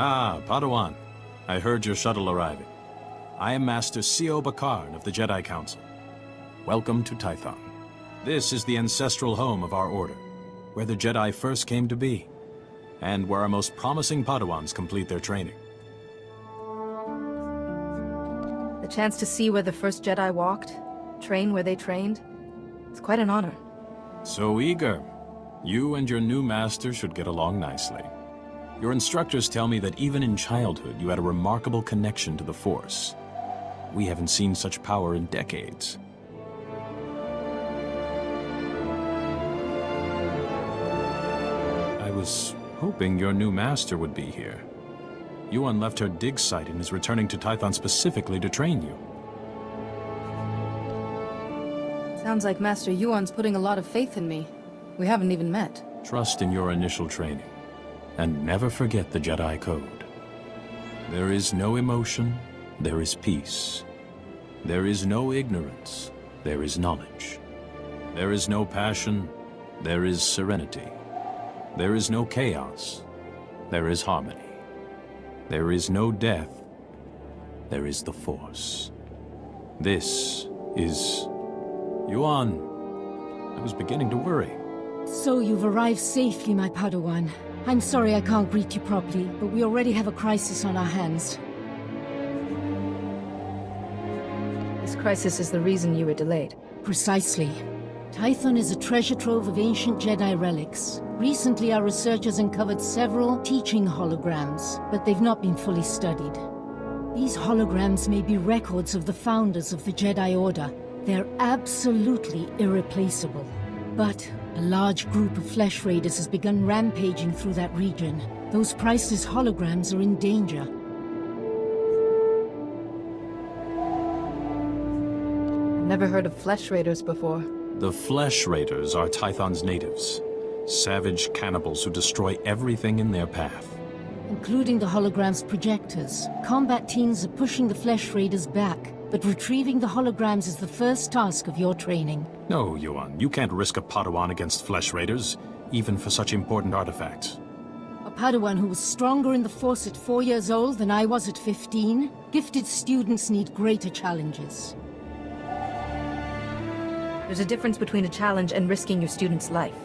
Ah, Padawan. I heard your shuttle arriving. I am Master C.O. Bakarn of the Jedi Council. Welcome to Tython. This is the ancestral home of our order, where the Jedi first came to be, and where our most promising Padawans complete their training. The chance to see where the first Jedi walked, train where they trained, it's quite an honor. So eager. You and your new master should get along nicely. Your instructors tell me that even in childhood you had a remarkable connection to the Force. We haven't seen such power in decades. I was hoping your new master would be here. Yuan left her dig site and is returning to Tython specifically to train you. Sounds like Master Yuan's putting a lot of faith in me. We haven't even met. Trust in your initial training, and never forget the Jedi Code. There is no emotion, there is peace. There is no ignorance, there is knowledge. There is no passion, there is serenity. There is no chaos, there is harmony. There is no death, there is the Force. This is... Yuan, I was beginning to worry. So you've arrived safely, my Padawan. I'm sorry I can't greet you properly, but we already have a crisis on our hands. This crisis is the reason you were delayed. Precisely. Tython is a treasure trove of ancient Jedi relics. Recently, our researchers uncovered several teaching holograms, but they've not been fully studied. These holograms may be records of the founders of the Jedi Order. They're absolutely irreplaceable. But a large group of Flesh Raiders has begun rampaging through that region. Those priceless holograms are in danger. Never heard of Flesh Raiders before. The Flesh Raiders are Tython's natives. Savage cannibals who destroy everything in their path. Including the hologram's projectors. Combat teams are pushing the Flesh Raiders back, but retrieving the holograms is the first task of your training. No, Yuan, you can't risk a Padawan against Flesh Raiders, even for such important artifacts. A Padawan who was stronger in the Force at 4 years old than I was at 15? Gifted students need greater challenges. There's a difference between a challenge and risking your student's life.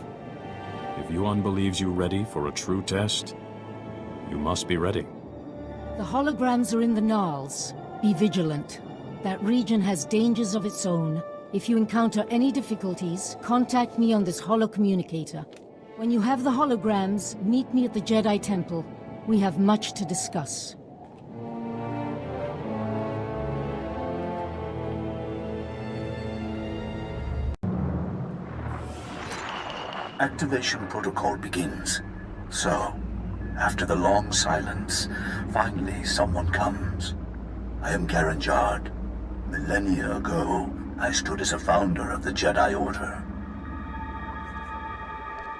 If Yuan believes you ready for a true test, you must be ready. The holograms are in the Gnarls. Be vigilant. That region has dangers of its own. If you encounter any difficulties, contact me on this holocommunicator. When you have the holograms, meet me at the Jedi Temple. We have much to discuss. Activation protocol begins. So, after the long silence, finally someone comes. I am Garen Jard. Millennia ago, I stood as a founder of the Jedi Order.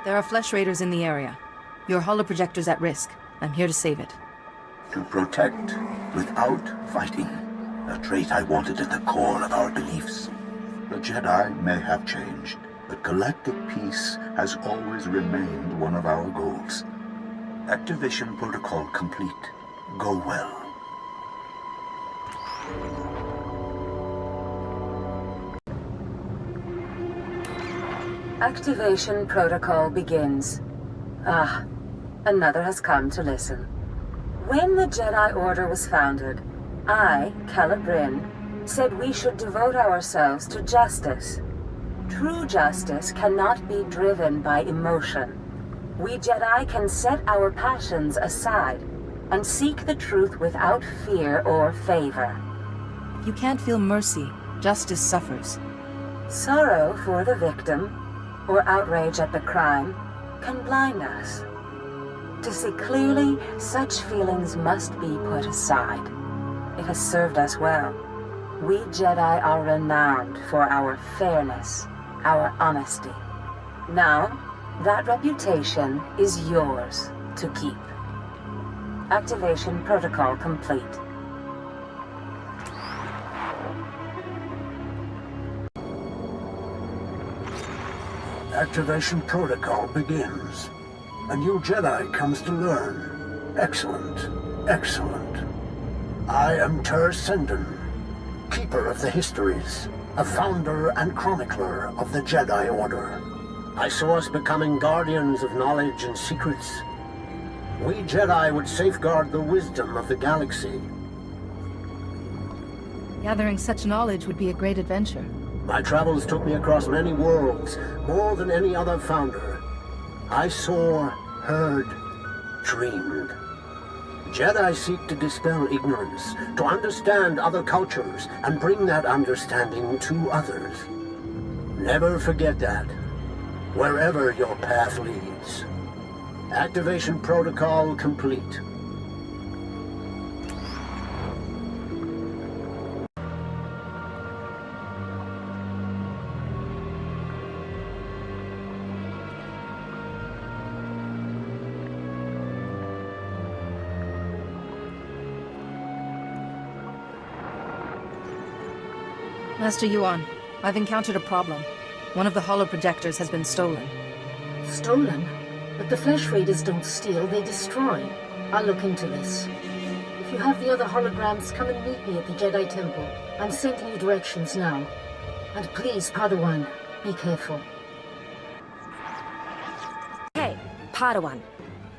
There are Flesh Raiders in the area. Your holoprojector's at risk. I'm here to save it. To protect without fighting. A trait I wanted at the core of our beliefs. The Jedi may have changed, but galactic peace has always remained one of our goals. Activation protocol complete. Go well. Activation protocol begins. Ah, another has come to listen. When the Jedi Order was founded, I, Calibrin, said we should devote ourselves to justice. True justice cannot be driven by emotion. We Jedi can set our passions aside and seek the truth without fear or favor. If you can't feel mercy, justice suffers. Sorrow for the victim, or outrage at the crime, can blind us. To see clearly, such feelings must be put aside. It has served us well. We Jedi are renowned for our fairness, our honesty. Now, that reputation is yours to keep. Activation protocol complete. Activation protocol begins. A new Jedi comes to learn. Excellent. Excellent. I am Ter Senden, Keeper of the Histories, a founder and chronicler of the Jedi Order. I saw us becoming guardians of knowledge and secrets. We Jedi would safeguard the wisdom of the galaxy. Gathering such knowledge would be a great adventure. My travels took me across many worlds, more than any other founder. I saw, heard, dreamed. Jedi seek to dispel ignorance, to understand other cultures, and bring that understanding to others. Never forget that, wherever your path leads. Activation protocol complete. Master Yuan, I've encountered a problem. One of the holoprojectors has been stolen. Stolen? But the Flesh Raiders don't steal, they destroy. I'll look into this. If you have the other holograms, come and meet me at the Jedi Temple. I'm sending you directions now. And please, Padawan, be careful. Hey, Padawan.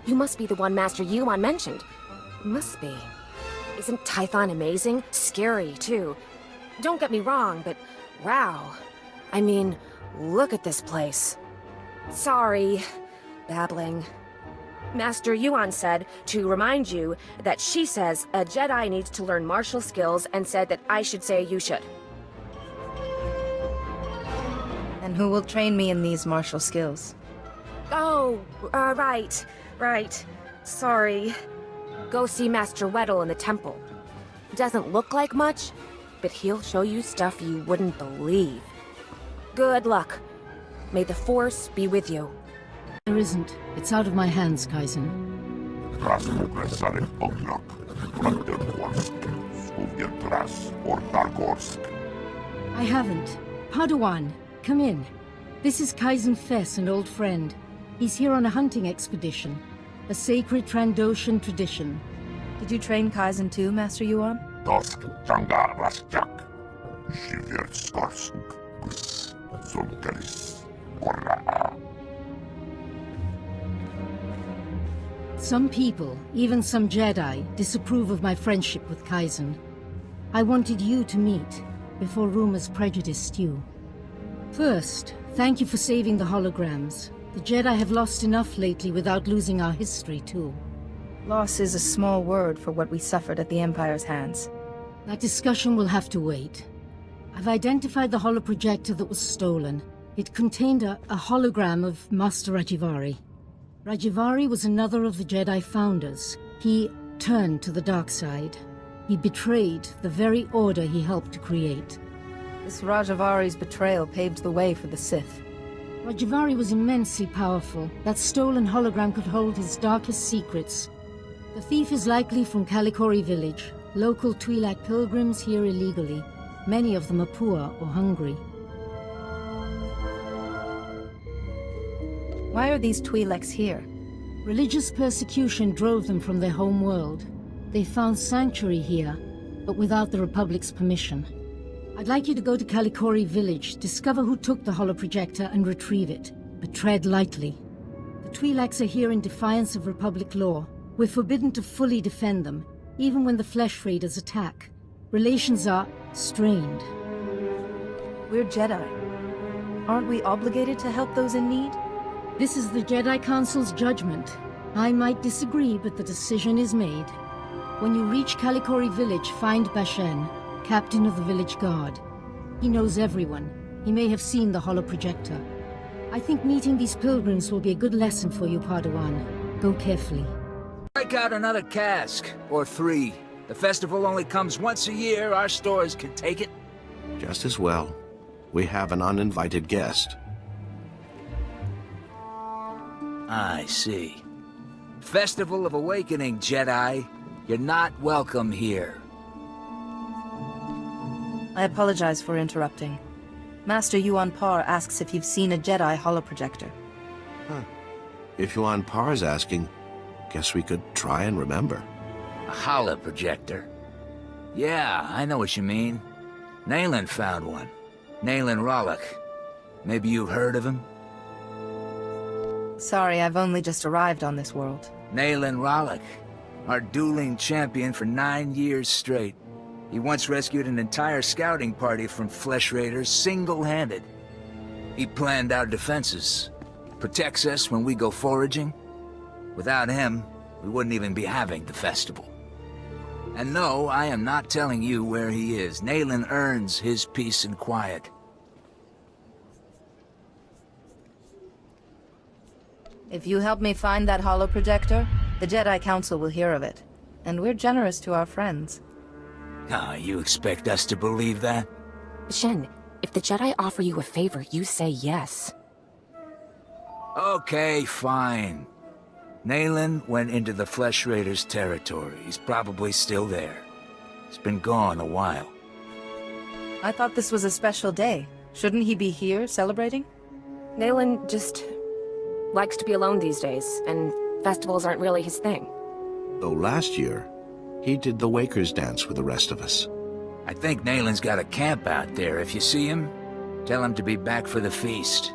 You must be the one Master Yuan mentioned. Must be. Isn't Tython amazing? Scary, too. Don't get me wrong, but wow. I mean, look at this place. Sorry, babbling. Master Yuan said to remind you that she says a Jedi needs to learn martial skills and said that I should say you should. And who will train me in these martial skills? Oh, right. Sorry. Go see Master Weddle in the temple. Doesn't look like much, but he'll show you stuff you wouldn't believe. Good luck. May the Force be with you. There isn't. It's out of my hands, Kaizen. I haven't. Padawan, come in. This is Kaizen Fess, an old friend. He's here on a hunting expedition. A sacred Trandoshan tradition. Did you train Kaizen too, Master Yuan? Some people, even some Jedi, disapprove of my friendship with Kaizen. I wanted you to meet, before rumors prejudiced you. First, thank you for saving the holograms. The Jedi have lost enough lately without losing our history, too. Loss is a small word for what we suffered at the Empire's hands. That discussion will have to wait. I've identified the holoprojector that was stolen. It contained a hologram of Master Rajivari. Rajivari was another of the Jedi founders. He turned to the dark side. He betrayed the very order he helped to create. This Rajavari's betrayal paved the way for the Sith. Rajivari was immensely powerful. That stolen hologram could hold his darkest secrets. The thief is likely from Kalikori village. Local Twi'lek pilgrims here illegally. Many of them are poor or hungry. Why are these Twi'leks here? Religious persecution drove them from their home world. They found sanctuary here, but without the Republic's permission. I'd like you to go to Kalikori village, discover who took the holoprojector and retrieve it. But tread lightly. The Twi'leks are here in defiance of Republic law. We're forbidden to fully defend them, even when the Flesh Raiders attack. Relations are strained. We're Jedi. Aren't we obligated to help those in need? This is the Jedi Council's judgment. I might disagree, but the decision is made. When you reach Kalikori village, find Bashen, captain of the village guard. He knows everyone. He may have seen the holoprojector. I think meeting these pilgrims will be a good lesson for you, Padawan. Go carefully. Break out another cask, or 3. The festival only comes once a year, our stores can take it. Just as well. We have an uninvited guest. I see. Festival of Awakening, Jedi. You're not welcome here. I apologize for interrupting. Master Yuan Par asks if you've seen a Jedi holoprojector. Huh. If Yuan Par's asking, guess we could try and remember. A holoprojector? Yeah, I know what you mean. Nayland found one. Nayland Rollock. Maybe you've heard of him? Sorry, I've only just arrived on this world. Nayland Rollock. Our dueling champion for 9 years straight. He once rescued an entire scouting party from flesh raiders single-handed. He planned our defenses. Protects us when we go foraging. Without him, we wouldn't even be having the festival. And no, I am not telling you where he is. Nayland earns his peace and quiet. If you help me find that holoprojector, the Jedi Council will hear of it. And we're generous to our friends. Ah, you expect us to believe that? Shen, if the Jedi offer you a favor, you say yes. Okay, fine. Nayland went into the Flesh Raiders' territory. He's probably still there. He's been gone a while. I thought this was a special day. Shouldn't he be here celebrating? Nayland just likes to be alone these days, and festivals aren't really his thing. Though last year, he did the Waker's dance with the rest of us. I think Nayland's got a camp out there. If you see him, tell him to be back for the feast.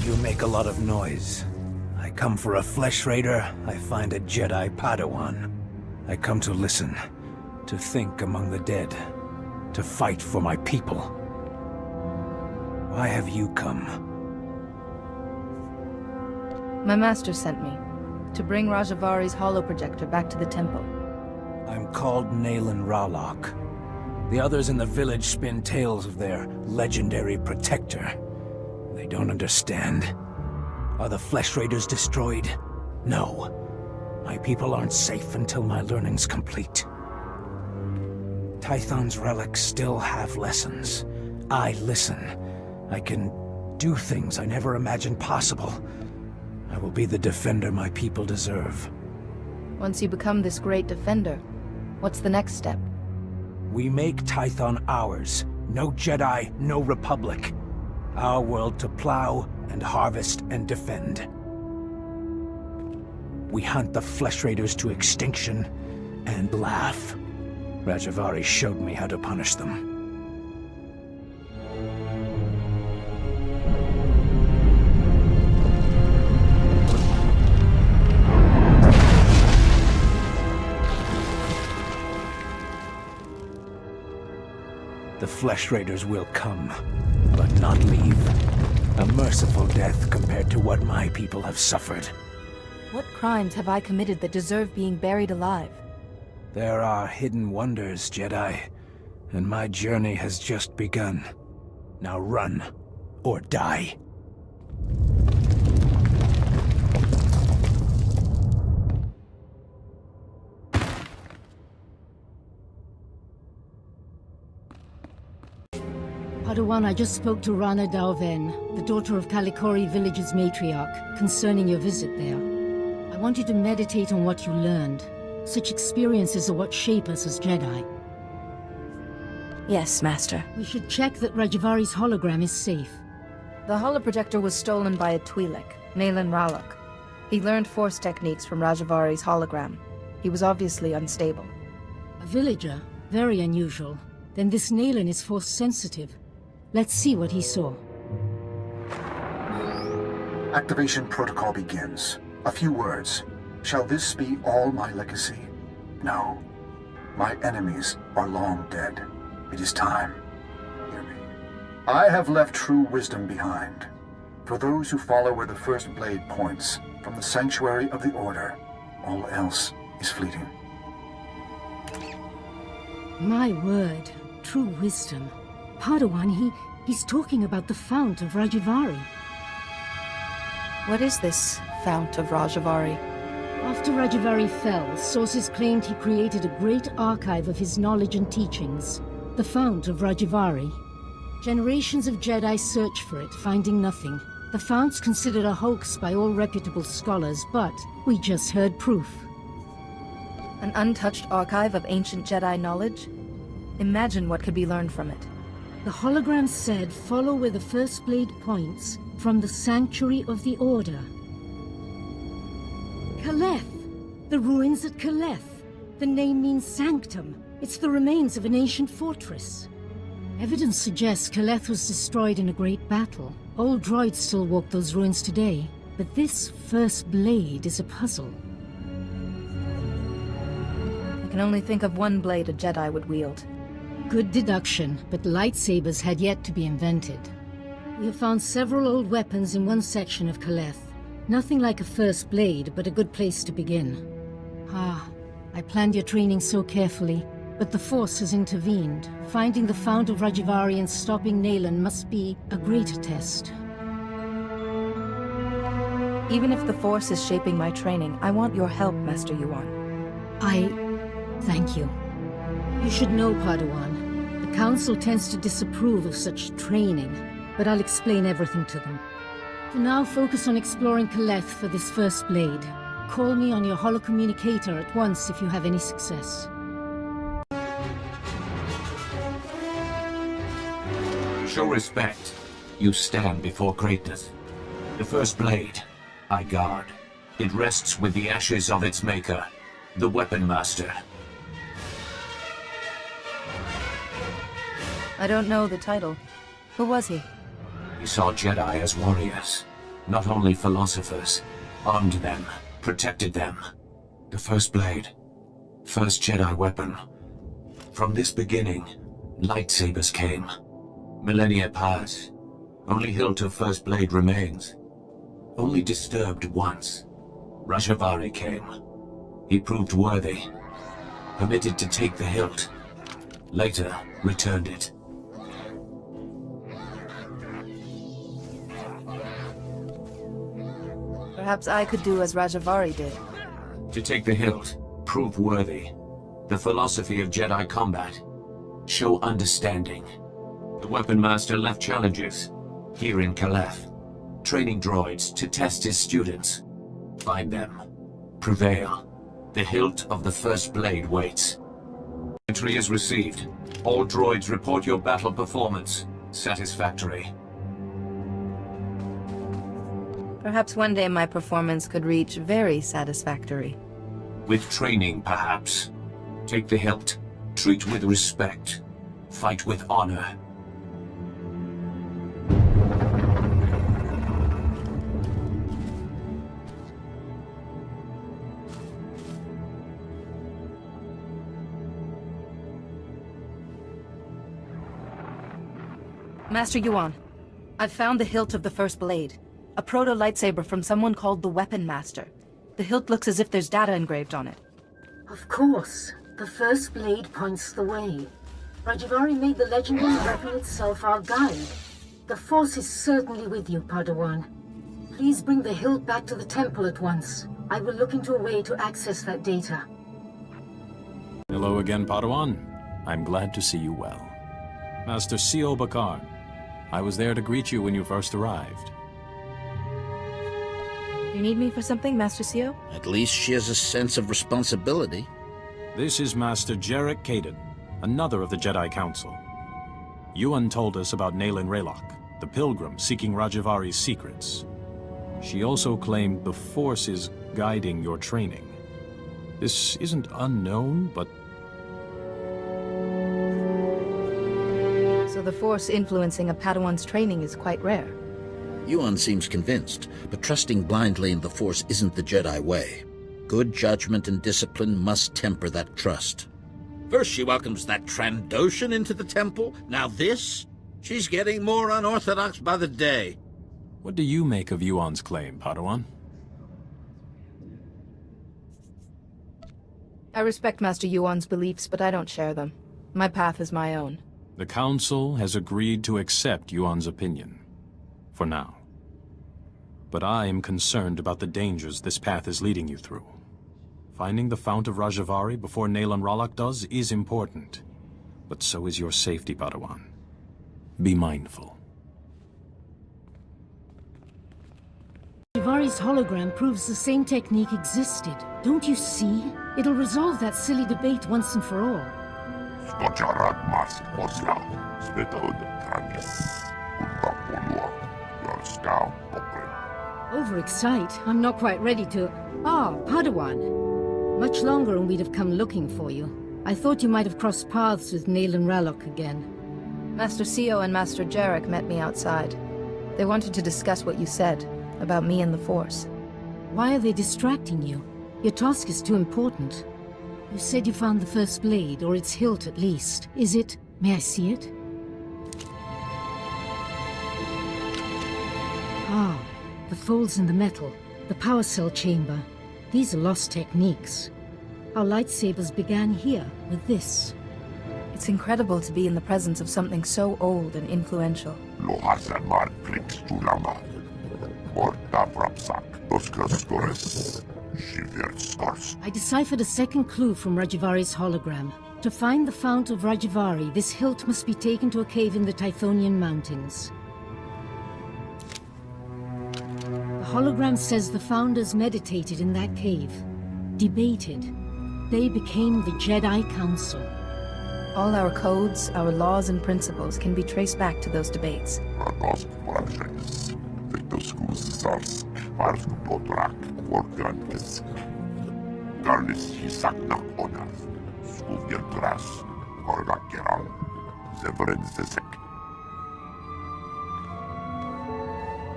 You make a lot of noise. I come for a flesh raider, I find a Jedi Padawan. I come to listen, to think among the dead, to fight for my people. Why have you come? My master sent me to bring Rajavari's holoprojector back to the temple. I'm called Nayland Rollock. The others in the village spin tales of their legendary protector. They don't understand. Are the Flesh Raiders destroyed? No. My people aren't safe until my learning's complete. Tython's relics still have lessons. I listen. I can do things I never imagined possible. I will be the defender my people deserve. Once you become this great defender, what's the next step? We make Tython ours. No Jedi, no Republic. Our world to plow and harvest and defend. We hunt the Flesh Raiders to extinction and laugh. Rajavari showed me how to punish them. The Flesh Raiders will come, but not leave. A merciful death compared to what my people have suffered. What crimes have I committed that deserve being buried alive? There are hidden wonders, Jedi, and my journey has just begun. Now run, or die. Padawan, I just spoke to Rana Dalven, the daughter of Kalikori village's matriarch, concerning your visit there. I want you to meditate on what you learned. Such experiences are what shape us as Jedi. Yes, Master. We should check that Rajavari's hologram is safe. The holoprojector was stolen by a Twi'lek, Nayland Rollock. He learned Force techniques from Rajavari's hologram. He was obviously unstable. A villager? Very unusual. Then this Nayland is Force sensitive. Let's see what he saw. Activation protocol begins. A few words. Shall this be all my legacy? No. My enemies are long dead. It is time. Hear me. I have left true wisdom behind. For those who follow where the first blade points, from the sanctuary of the Order, all else is fleeting. My word. True wisdom. Padawan, he's talking about the Fount of Rajavari. What is this Fount of Rajavari? After Rajavari fell, sources claimed he created a great archive of his knowledge and teachings. The Fount of Rajavari. Generations of Jedi search for it, finding nothing. The Fount's considered a hoax by all reputable scholars, but we just heard proof. An untouched archive of ancient Jedi knowledge? Imagine what could be learned from it. The hologram said, follow where the first blade points, From the Sanctuary of the Order. Caleth! The ruins at Caleth. The name means sanctum. It's the remains of an ancient fortress. Evidence suggests Caleth was destroyed in a great battle. Old droids still walk those ruins today, but this first blade is a puzzle. I can only think of one blade a Jedi would wield. Good deduction, but lightsabers had yet to be invented. We have found several old weapons in one section of Caleth. Nothing like a first blade, but a good place to begin. I planned your training so carefully, but the Force has intervened. Finding the Fount of Rajivari and stopping Naylan must be a greater test. Even if the Force is shaping my training, I want your help, Master Yuan. Thank you. You should know, Padawan. The Council tends to disapprove of such training, but I'll explain everything to them. For now, focus on exploring Caleth for this first blade. Call me on your holocommunicator at once if you have any success. Show respect. You stand before greatness. The first blade, I guard. It rests with the ashes of its maker, the Weapon Master. I don't know the title. Who was he? He saw Jedi as warriors, not only philosophers. Armed them, protected them. The first blade, first Jedi weapon. From this beginning, lightsabers came. Millennia pass. Only hilt of first blade remains. Only disturbed once. Rajivari came. He proved worthy. Permitted to take the hilt. Later, returned it. Perhaps I could do as Rajivari did. To take the hilt, prove worthy. The philosophy of Jedi combat. Show understanding. The Weapon Master left challenges, here in Caleth. Training droids to test his students. Find them. Prevail. The hilt of the first blade waits. Entry is received. All droids report your battle performance. Satisfactory. Perhaps one day my performance could reach very satisfactory. With training, perhaps. Take the hilt. Treat with respect. Fight with honor. Master Yuan, I've found the hilt of the first blade. A proto-lightsaber from someone called the Weapon Master. The hilt looks as if there's data engraved on it. Of course. The first blade points the way. Rajivari made the legendary weapon itself our guide. The Force is certainly with you, Padawan. Please bring the hilt back to the temple at once. I will look into a way to access that data. Hello again, Padawan. I'm glad to see you well. Master C.O. Bakar, I was there to greet you when you first arrived. You need me for something, Master Sio? At least she has a sense of responsibility. This is Master Jarek Kaden, another of the Jedi Council. Yuan told us about Naylan Raylock, the pilgrim seeking Rajivari's secrets. She also claimed the Force is guiding your training. This isn't unknown, but... So the Force influencing a Padawan's training is quite rare. Yuan seems convinced, but trusting blindly in the Force isn't the Jedi way. Good judgment and discipline must temper that trust. First she welcomes that Trandoshan into the temple, now this? She's getting more unorthodox by the day. What do you make of Yuan's claim, Padawan? I respect Master Yuan's beliefs, but I don't share them. My path is my own. The Council has agreed to accept Yuan's opinion. For now. But I am concerned about the dangers this path is leading you through. Finding the Fount of Rajivari before Naylan Raylock does is important. But so is your safety, Padawan. Be mindful. Rajivari's hologram proves the same technique existed. Don't you see? It'll resolve that silly debate once and for all. SWTOR Overexcite? I'm not quite ready to... Ah, Padawan. Much longer and we'd have come looking for you. I thought you might have crossed paths with Naylan Rallock again. Master Sio and Master Jarek met me outside. They wanted to discuss what you said, about me and the Force. Why are they distracting you? Your task is too important. You said you found the first blade, or its hilt at least. Is it... May I see it? Ah, the folds in the metal. The power cell chamber. These are lost techniques. Our lightsabers began here, with this. It's incredible to be in the presence of something so old and influential. I deciphered a second clue from Rajavari's hologram. To find the Fount of Rajavari, this hilt must be taken to a cave in the Tythonian Mountains. The hologram says the Founders meditated in that cave. Debated. They became the Jedi Council. All our codes, our laws and principles can be traced back to those debates.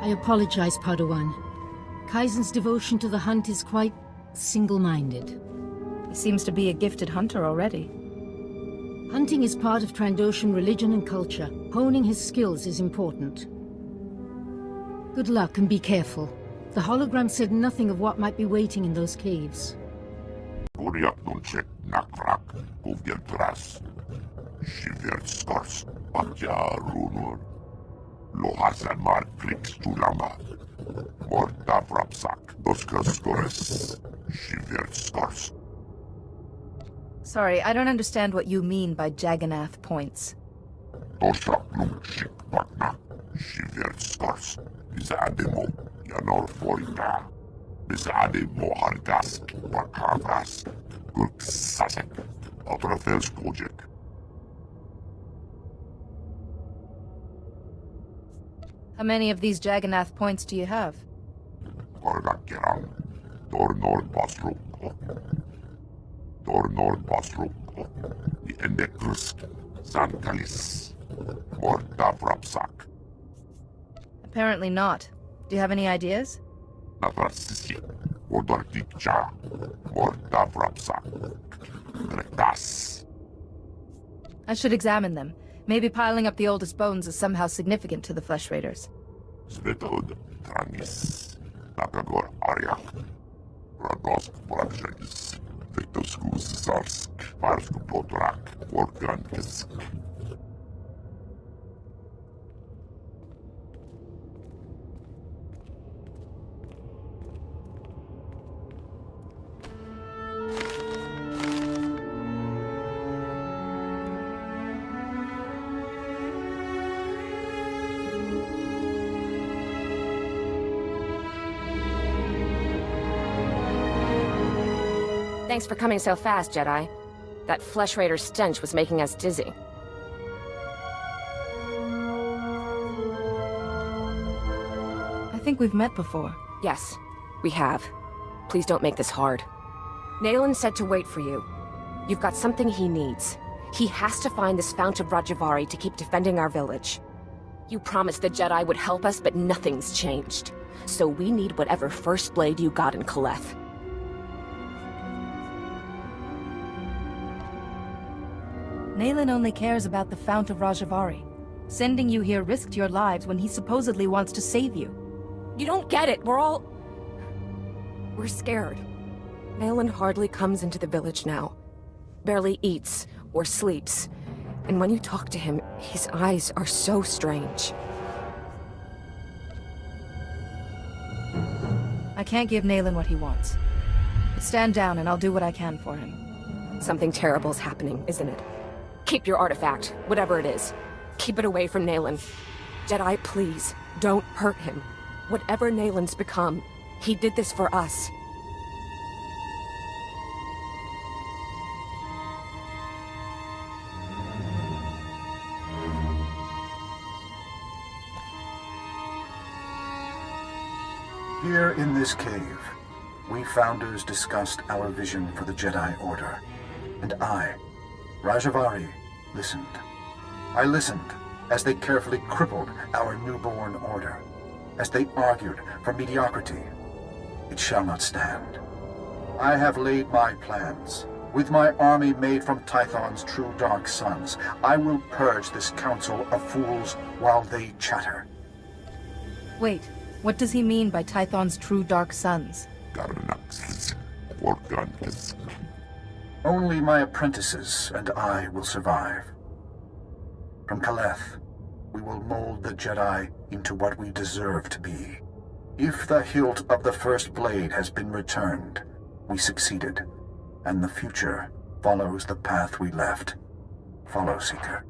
I apologize, Padawan. Kaizen's devotion to the hunt is quite single-minded. He seems to be a gifted hunter already. Hunting is part of Trandoshan religion and culture. Honing his skills is important. Good luck and be careful. The hologram said nothing of what might be waiting in those caves. Sorry, I don't understand what you mean by Jagannath points. How many of these Jagannath points do you have? Apparently not. Do you have any ideas? I should examine them. Maybe piling up the oldest bones is somehow significant to the Flesh Raiders. Thanks for coming so fast, Jedi. That Flesh Raider stench was making us dizzy. I think we've met before. Yes, we have. Please don't make this hard. Naylan said to wait for you. You've got something he needs. He has to find this Fount of Rajavari to keep defending our village. You promised the Jedi would help us, but nothing's changed. So we need whatever first blade you got in Kaleth. Naylan only cares about the Fount of Rajavari. Sending you here risked your lives when he supposedly wants to save you. You don't get it. We're scared. Naylan hardly comes into the village now. Barely eats or sleeps. And when you talk to him, his eyes are so strange. I can't give Naylan what he wants. Stand down and I'll do what I can for him. Something terrible's happening, isn't it? Keep your artifact, whatever it is. Keep it away from Naylan. Jedi, please, don't hurt him. Whatever Naylan's become, he did this for us. this cave, we Founders discussed our vision for the Jedi Order, and I, Rajavari, listened. I listened as they carefully crippled our newborn order, as they argued for mediocrity. It shall not stand. I have laid my plans. With my army made from Tython's true dark sons, I will purge this council of fools while they chatter. Wait, what does he mean by Tython's true dark sons? Only my apprentices and I will survive. From Kaleth, we will mold the Jedi into what we deserve to be. If the hilt of the first blade has been returned, we succeeded, and the future follows the path we left. Follow, Seeker.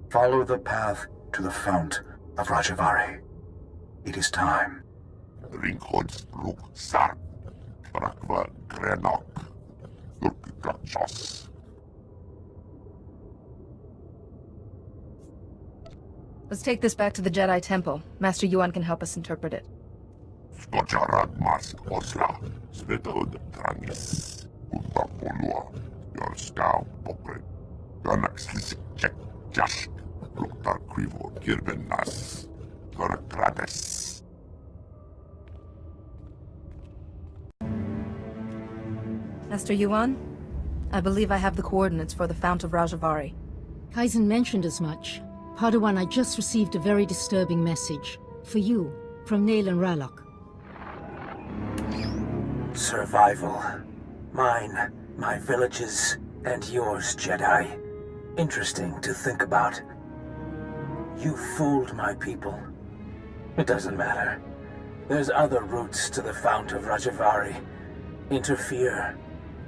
Follow the path to the Fount of Rajavari. It is time. Let's take this back to the Jedi Temple. Master Yuan can help us interpret it. Master Yuan, I believe I have the coordinates for the Fount of Rajavari. Kaizen mentioned as much. Padawan, I just received a very disturbing message. For you, from Naylan Ralok. Survival. Mine, my villages, and yours, Jedi. Interesting to think about. You fooled my people. It doesn't matter. There's other routes to the Fount of Rajavari. Interfere,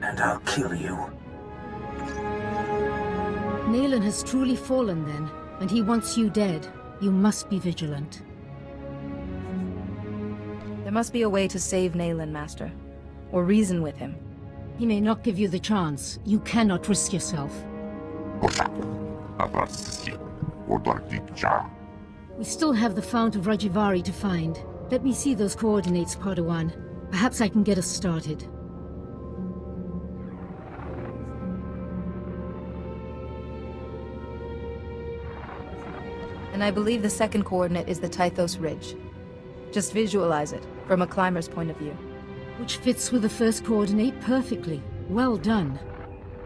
and I'll kill you. Naylan has truly fallen then, and he wants you dead. You must be vigilant. There must be a way to save Naylan, Master. Or reason with him. He may not give you the chance. You cannot risk yourself. We still have the Fount of Rajavari to find. Let me see those coordinates, Padawan. Perhaps I can get us started. And I believe the second coordinate is the Tythos Ridge. Just visualize it, from a climber's point of view. Which fits with the first coordinate perfectly. Well done.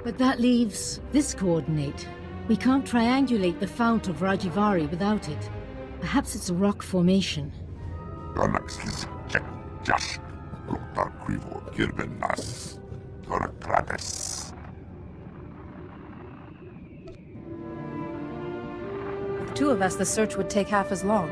But that leaves this coordinate. We can't triangulate the Fount of Rajavari without it. Perhaps it's a rock formation. With two of us, the search would take half as long.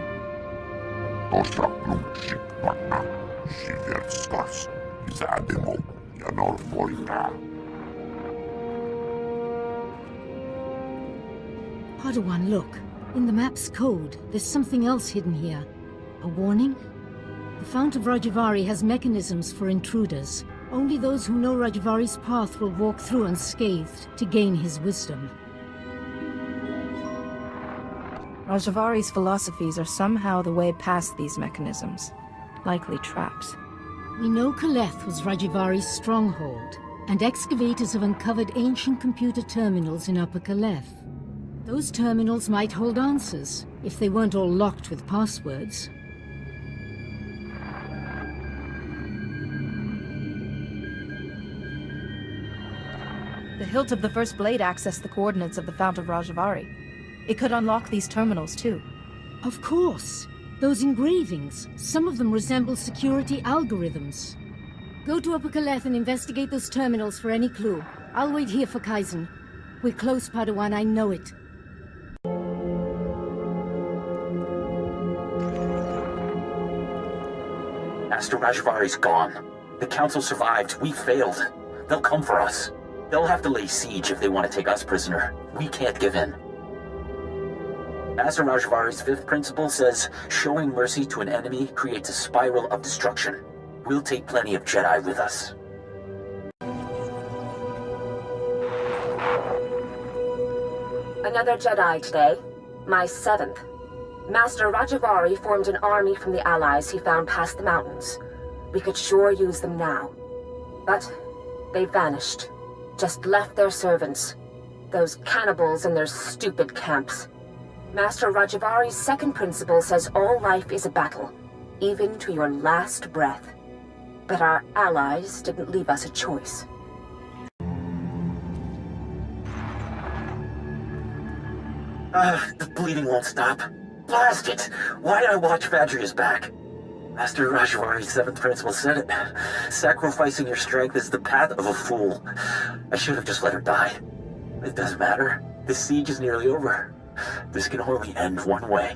Padawan, look. In the map's code, there's something else hidden here. A warning? The Fount of Rajavari has mechanisms for intruders. Only those who know Rajavari's path will walk through unscathed to gain his wisdom. Rajavari's philosophies are somehow the way past these mechanisms. Likely traps. We know Kaleth was Rajavari's stronghold, and excavators have uncovered ancient computer terminals in Upper Kaleth. Those terminals might hold answers, if they weren't all locked with passwords. The hilt of the first blade accessed the coordinates of the Fount of Rajavari. It could unlock these terminals, too. Of course! Those engravings, some of them resemble security algorithms. Go to Upper Kaleth and investigate those terminals for any clue. I'll wait here for Kaizen. We're close, Padawan, I know it. Master Rajavari's gone. The Council survived. We failed. They'll come for us. They'll have to lay siege if they want to take us prisoner. We can't give in. Master Rajavari's fifth principle says, showing mercy to an enemy creates a spiral of destruction. We'll take plenty of Jedi with us. Another Jedi today. My seventh. Master Rajavari formed an army from the allies he found past the mountains. We could sure use them now. But they vanished. Just left their servants. Those cannibals in their stupid camps. Master Rajavari's second principle says all life is a battle, even to your last breath. But our allies didn't leave us a choice. The bleeding won't stop. Blast it! Why did I watch Vadria's back? Master Rajavari's seventh principle said it. Sacrificing your strength is the path of a fool. I should have just let her die. It doesn't matter. This siege is nearly over. This can only end one way.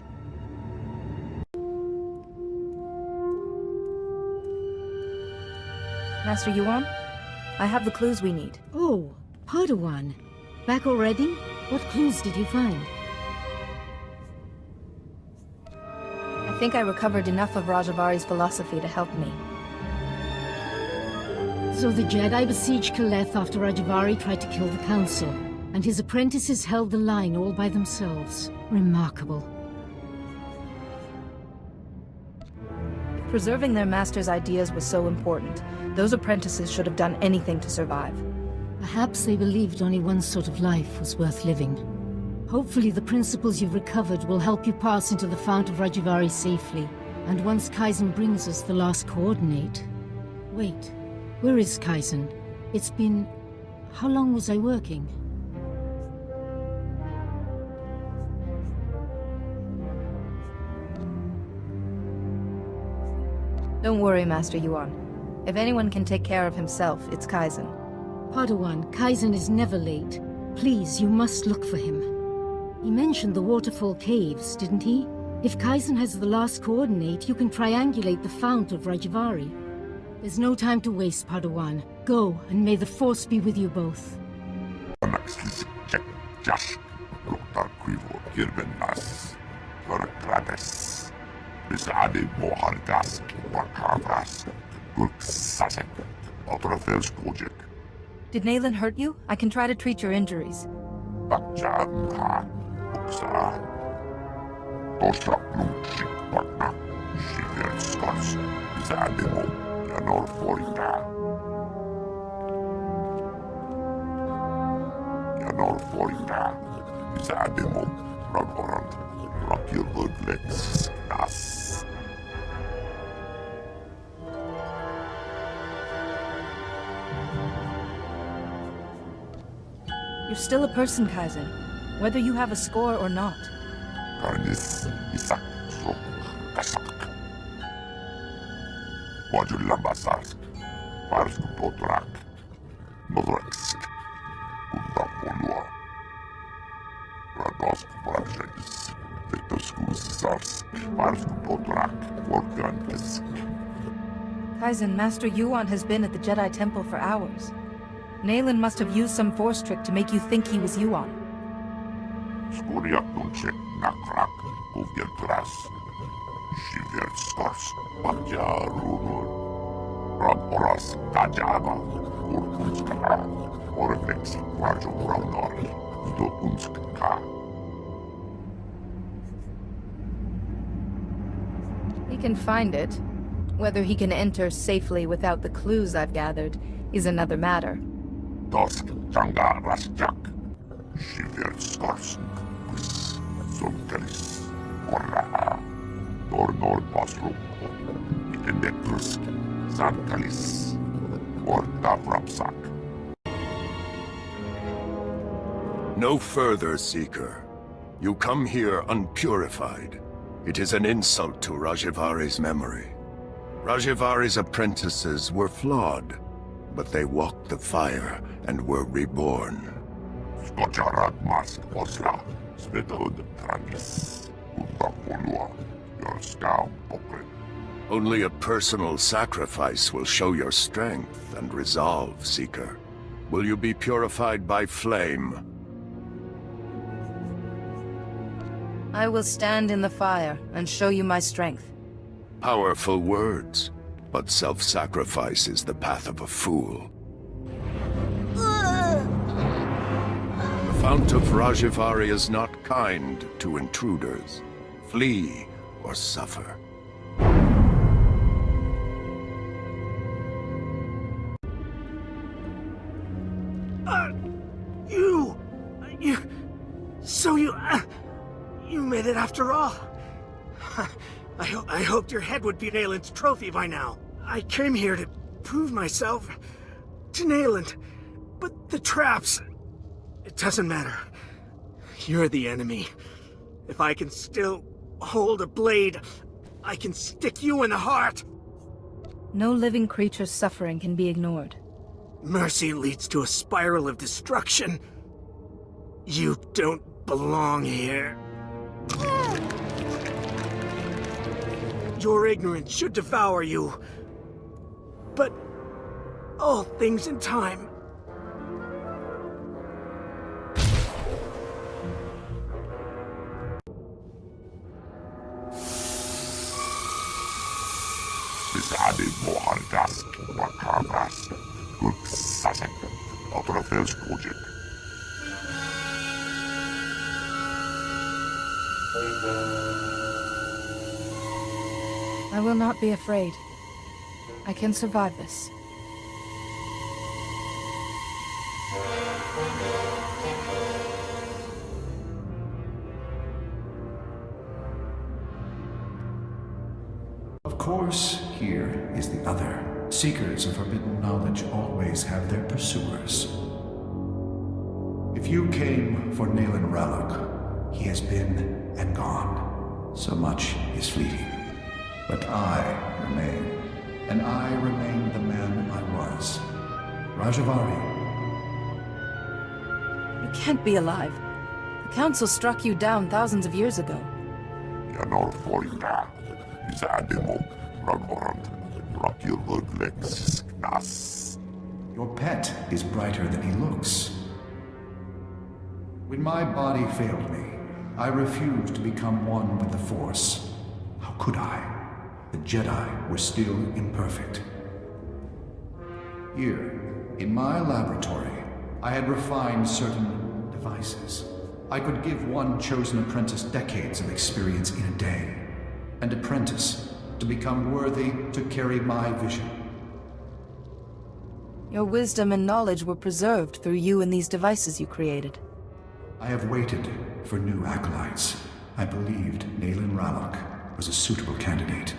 Master Yuan, I have the clues we need. Oh, Padawan. Back already? What clues did you find? I think I recovered enough of Rajavari's philosophy to help me. So the Jedi besieged Kaleth after Rajavari tried to kill the Council, and his apprentices held the line all by themselves. Remarkable. If preserving their master's ideas was so important, those apprentices should have done anything to survive. Perhaps they believed only one sort of life was worth living. Hopefully the principles you've recovered will help you pass into the Fount of Rajavari safely. And once Kaizen brings us the last coordinate... Wait, where is Kaizen? It's been... How long was I working? Don't worry, Master Yuan. If anyone can take care of himself, it's Kaizen. Padawan, Kaizen is never late. Please, you must look for him. He mentioned the Waterfall Caves, didn't he? If Kaizen has the last coordinate, you can triangulate the Fount of Rajavari. There's no time to waste, Padawan. Go, and may the Force be with you both. Did Nayland hurt you? I can try to treat your injuries. You're still a person, Kaizen, whether you have a score or not. Kaizen, Master Yuan has been at the Jedi Temple for hours. Nayland must have used some force trick to make you think he was Yuan. He can find it. Whether he can enter safely without the clues I've gathered is another matter. No further, Seeker. You come here unpurified. It is an insult to Rajavari's memory. Rajavari's apprentices were flawed, but they walked the fire and were reborn. Only a personal sacrifice will show your strength and resolve, Seeker. Will you be purified by flame? I will stand in the fire and show you my strength. Powerful words, but self-sacrifice is the path of a fool. The Fount of Rajavari is not kind to intruders. Flee or suffer. You made it after all. I hoped your head would be Nayland's trophy by now. I came here to prove myself to Nayland, but the traps... It doesn't matter. You're the enemy. If I can still hold a blade, I can stick you in the heart. No living creature's suffering can be ignored. Mercy leads to a spiral of destruction. You don't belong here. Your ignorance should devour you. But all things in time. I will not be afraid. I can survive this. Of course, here is the other. Seekers of forbidden knowledge always have their pursuers. If you came for Nayland Ralloc, he has been and gone. So much is fleeting. But I remain, and I remain the man I was. Rajavari. You can't be alive. The Council struck you down thousands of years ago. Your pet is brighter than he looks. When my body failed me, I refused to become one with the Force. How could I? The Jedi were still imperfect. Here, in my laboratory, I had refined certain devices. I could give one chosen apprentice decades of experience in a day. An apprentice to become worthy to carry my vision. Your wisdom and knowledge were preserved through you and these devices you created. I have waited for new acolytes. I believed Nayland Ralloc was a suitable candidate.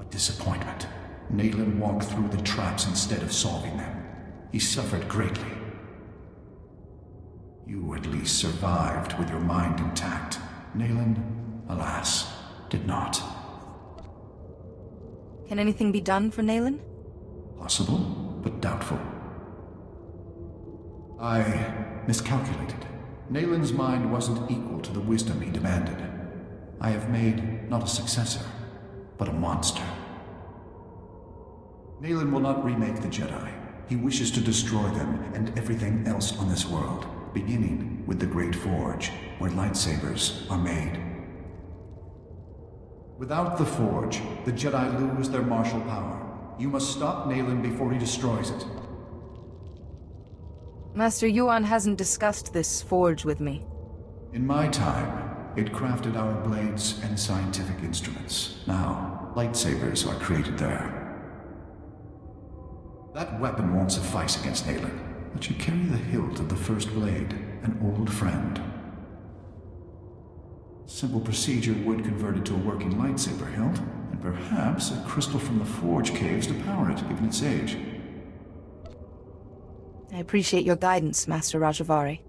A disappointment. Nayland walked through the traps instead of solving them. He suffered greatly. You at least survived with your mind intact. Nayland, alas, did not. Can anything be done for Nayland? Possible, but doubtful. I miscalculated. Nayland's mind wasn't equal to the wisdom he demanded. I have made not a successor, but a monster. Nayland will not remake the Jedi. He wishes to destroy them and everything else on this world, beginning with the Great Forge, where lightsabers are made. Without the Forge, the Jedi lose their martial power. You must stop Nayland before he destroys it. Master Yuan hasn't discussed this forge with me. In my time, it crafted our blades and scientific instruments. Now, lightsabers are created there. That weapon won't suffice against Nayland, but you carry the hilt of the first blade, an old friend. Simple procedure would convert it to a working lightsaber hilt, and perhaps a crystal from the Forge caves to power it, given its age. I appreciate your guidance, Master Rajavari.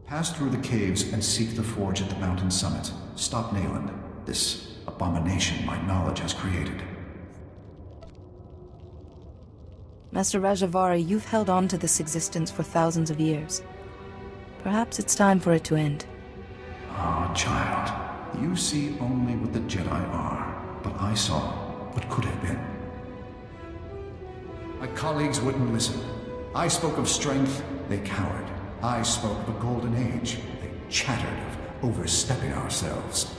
Pass through the caves and seek the Forge at the mountain summit. Stop Nayland, this abomination my knowledge has created. Master Rajavari, you've held on to this existence for thousands of years. Perhaps it's time for it to end. Ah, child. You see only what the Jedi are, but I saw what could have been. My colleagues wouldn't listen. I spoke of strength, they cowered. I spoke of a golden age. They chattered of overstepping ourselves.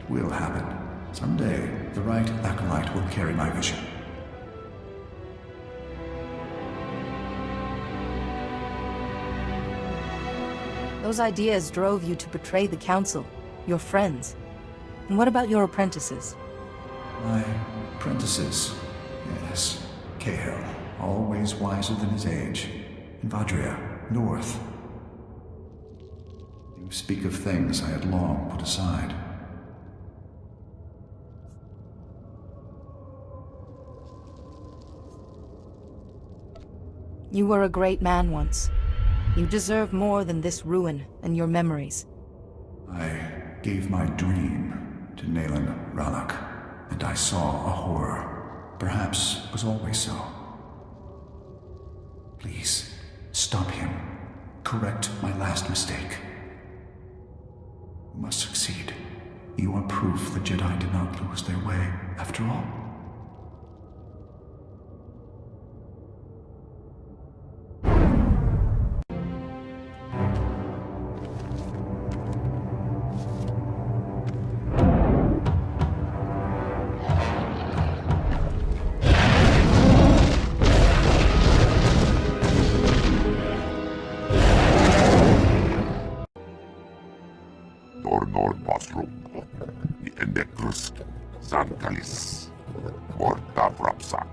It will happen. Someday, the right acolyte will carry my vision. Those ideas drove you to betray the Council, your friends. And what about your apprentices? My apprentices, yes, Cahill. always wiser than his age. In Vadria, north. You speak of things I had long put aside. You were a great man once. You deserve more than this ruin and your memories. I gave my dream to Nayland Rallock, and I saw a horror. Perhaps was always so. Please, stop him. Correct my last mistake. You must succeed. You are proof the Jedi did not lose their way, after all. Tornor Nostrum, Endecrus, Zankalis, Morta Brapsak,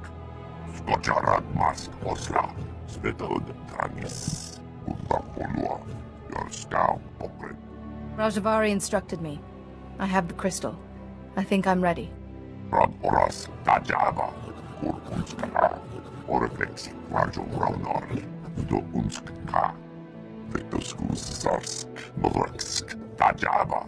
Skojarat Mask Osla, Svetod Tranis, Untapolua, Yorskau Pokret. Rajavari instructed me. I have the crystal. I think I'm ready. Rod Oras Tajava, Urkunska, Oreflex, Rajo Raunor, Do Unska, Vectoskus Sarsk, Norexk, Tajava.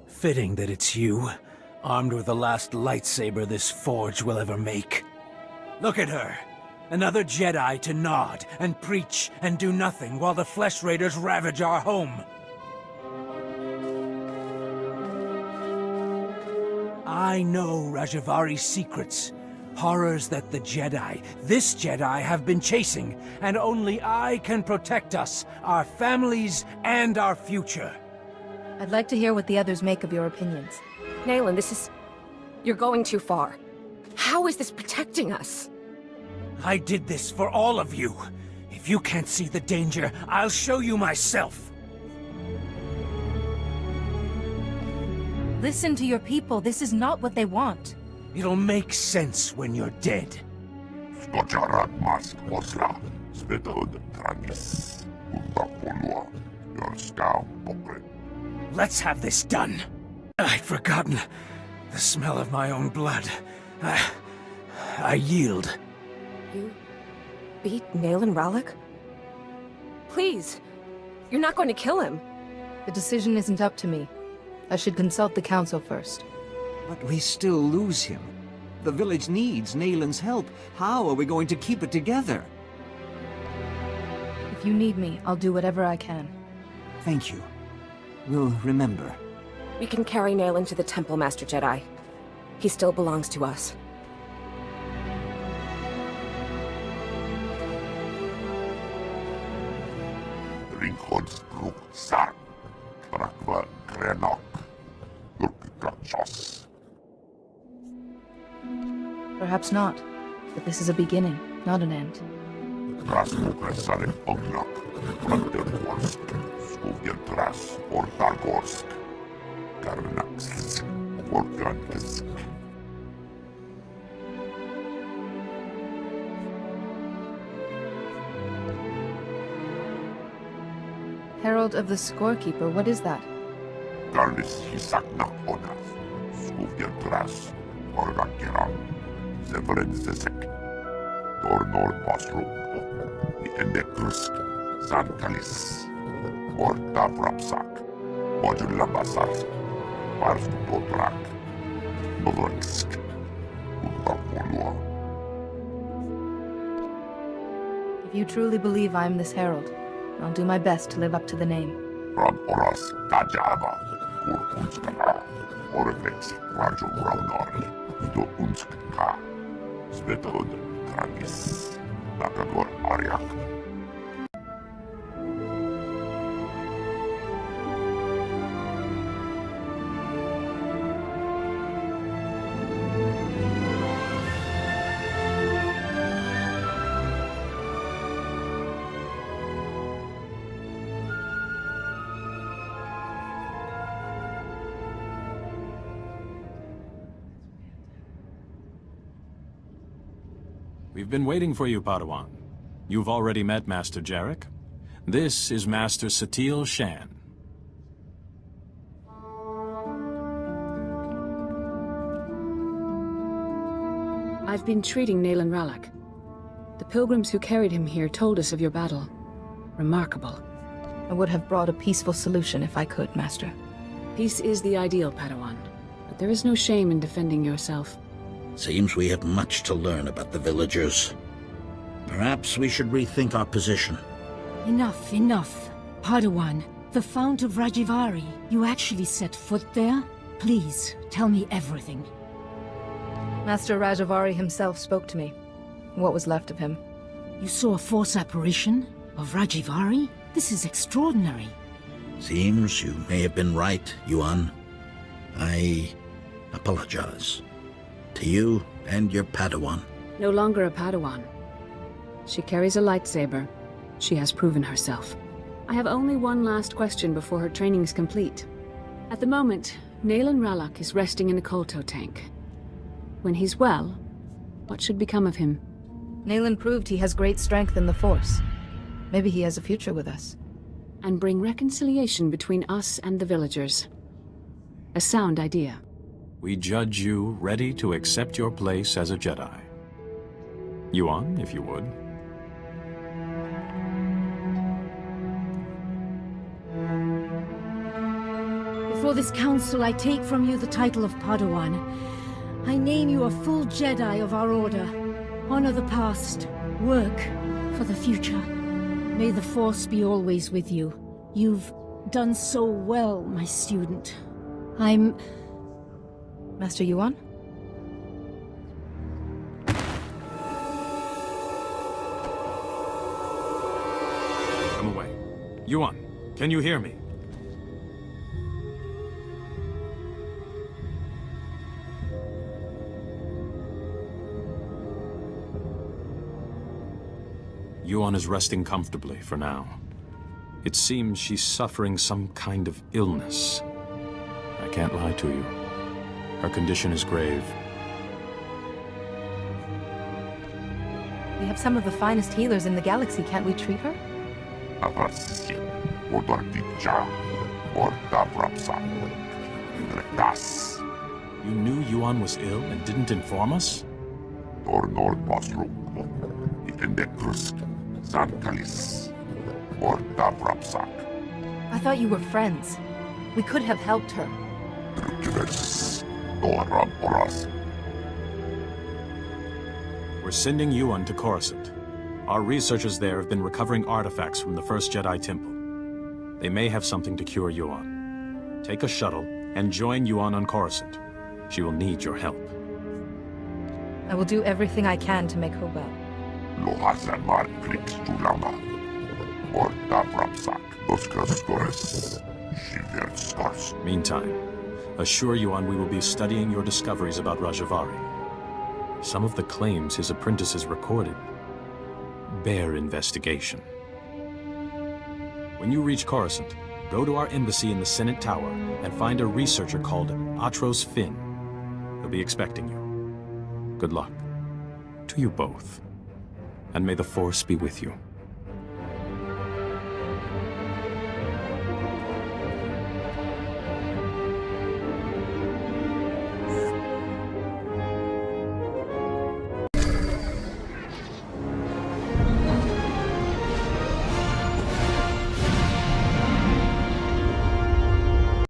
Fitting that it's you, armed with the last lightsaber this forge will ever make. Look at her! Another Jedi to nod and preach and do nothing while the Flesh Raiders ravage our home. I know Rajavari's secrets. Horrors that the Jedi, this Jedi, have been chasing, and only I can protect us, our families, and our future. I'd like to hear what the others make of your opinions. Nayland, this is... You're going too far. How is this protecting us? I did this for all of you. If you can't see the danger, I'll show you myself. Listen to your people. This is not what they want. It'll make sense when you're dead. Skojarat Mask Osla, Svetod Tranis, Untapolua, Yorskau Pokret. Let's have this done. I'd forgotten the smell of my own blood. I yield. You beat Nayland Rallock? Please, you're not going to kill him. The decision isn't up to me. I should consult the council first. But we still lose him. The village needs Nayland's help. How are we going to keep it together? If you need me, I'll do whatever I can. Thank you. We'll remember. We can carry Nayland to the Temple, Master Jedi. He still belongs to us. Ringholdsbruk Sark, Brakva Grenok, Lurkikachos. Perhaps not, but this is a beginning, not an end. Rasmukressaren Ognok, Brandenvorsk, Skugentras, Ortargorsk, Karnax, Organtisk. Herald of the Scorekeeper, what is that? Garnis hisaknak onas, skuvian tras, orga kerang, zevren zezek, dornor basrum, endekursk, zankalis, morta vrapsak, modulabasarsk, varstotrak, novorksk, untakolua. If you truly believe I am this herald, I'll do my best to live up to the name. Ram oras tajaba, unskana, orvex, rajo raunor, do unskka, svetod, tragis, nakador ariak. We've been waiting for you, Padawan. You've already met Master Jarek. This is Master Satil Shan. I've been treating Nayland Ralak. The pilgrims who carried him here told us of your battle. Remarkable. I would have brought a peaceful solution if I could, Master. Peace is the ideal, Padawan. But there is no shame in defending yourself. Seems we have much to learn about the villagers. Perhaps we should rethink our position. Enough, enough. Padawan, the Fount of Rajivari, you actually set foot there? Please, tell me everything. Master Rajavari himself spoke to me. What was left of him. You saw a force apparition of Rajivari? This is extraordinary. Seems you may have been right, Yuan. I apologize. To you and your Padawan. No longer a Padawan. She carries a lightsaber. She has proven herself. I have only one last question before her training is complete. At the moment, Nayland Ralak is resting in a Kolto tank. When he's well, what should become of him? Nayland proved he has great strength in the Force. Maybe he has a future with us. And bring reconciliation between us and the villagers. A sound idea. We judge you ready to accept your place as a Jedi. Yuan, if you would. Before this council, I take from you the title of Padawan. I name you a full Jedi of our order. Honor the past. Work for the future. May the Force be always with you. You've done so well, my student. I'm... Master Yuan? Come away. Yuan, can you hear me? Yuan is resting comfortably for now. It seems she's suffering some kind of illness. I can't lie to you. Her condition is grave. We have some of the finest healers in the galaxy. Can't we treat her? You knew Yuan was ill and didn't inform us? I thought you were friends. We could have helped her. We're sending Yuan to Coruscant. Our researchers there have been recovering artifacts from the first Jedi Temple. They may have something to cure Yuan. Take a shuttle and join Yuan on Coruscant. She will need your help. I will do everything I can to make her well. Meantime, assure Yuan we will be studying your discoveries about Rajavari. Some of the claims his apprentices recorded bear investigation. When you reach Coruscant, go to our embassy in the Senate Tower and find a researcher called Atros Finn. He'll be expecting you. Good luck. To you both. And may the Force be with you.